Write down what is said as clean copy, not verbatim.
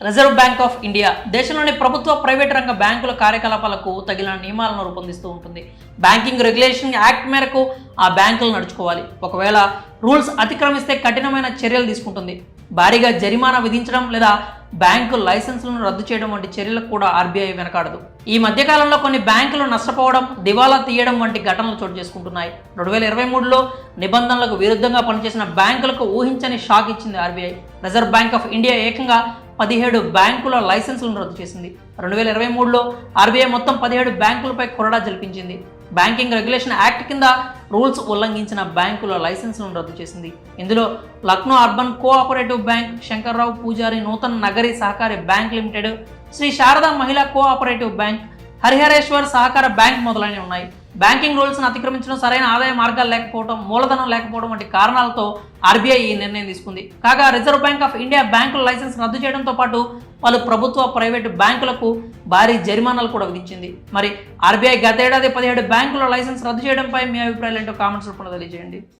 Reserve bank of India దేశంలోని ప్రభుత్వ private రంగ బ్యాంకుల కార్యకలాపాలకు తగిన నియమాలను రూపొందిస్తూ ఉంటుంది. బ్యాంకింగ్ రెగ్యులేషన్ యాక్ట్ మేరకు ఆ బ్యాంకులు నడుచుకోవాలి. ఒకవేళ రూల్స్ అతిక్రమిస్తే కఠినమైన చర్యలు తీసుకుంటుంది. భారీగా జరిమానా విధించడం లేదా బ్యాంకు లైసెన్సులను రద్దు చేయడం వంటి చర్యలకు కూడా ఆర్బీఐ వెనకాడదు. ఈ మధ్యకాలంలో కొన్ని బ్యాంకులు నష్టపోవడం, దివాలా తీయడం వంటి ఘటనలు చోటు చేసుకుంటున్నాయి. 2023లో నిబంధనలకు విరుద్ధంగా పనిచేసిన బ్యాంకులకు ఊహించని షాక్ ఇచ్చింది RBI. Reserve bank of India ఏకంగా 17 బ్యాంకుల లైసెన్సులను రద్దు చేసింది. 2023లో ఆర్బీఐ మొత్తం 17 బ్యాంకులపై కొరడా జల్పించింది. బ్యాంకింగ్ రెగ్యులేషన్ యాక్ట్ కింద రూల్స్ ఉల్లంఘించిన బ్యాంకుల లైసెన్సులను రద్దు చేసింది. ఇందులో Lucknow urban cooperative bank, Shankarrao Pujari Nutan Nagari Sahakari bank limited, Shri Sharada Mahila cooperative bank, Harihareshwar సహకార బ్యాంక్ మొదలైనవి ఉన్నాయి. బ్యాంకింగ్ రూల్స్ను అతిక్రమించడం, సరైన ఆదాయ మార్గాలు లేకపోవడం, మూలధనం లేకపోవడం వంటి కారణాలతో ఆర్బీఐ ఈ నిర్ణయం తీసుకుంది. కాగా రిజర్వ్ బ్యాంక్ ఆఫ్ ఇండియా బ్యాంకుల లైసెన్స్ రద్దు చేయడంతో పాటు పలు ప్రభుత్వ, ప్రైవేటు బ్యాంకులకు భారీ జరిమానాలు కూడా విధించింది. మరి ఆర్బీఐ గతేడాది 17 బ్యాంకుల లైసెన్స్ రద్దు చేయడంపై మీ అభిప్రాయాలు ఏంటో కామెంట్స్ రూపంలో తెలియజేయండి.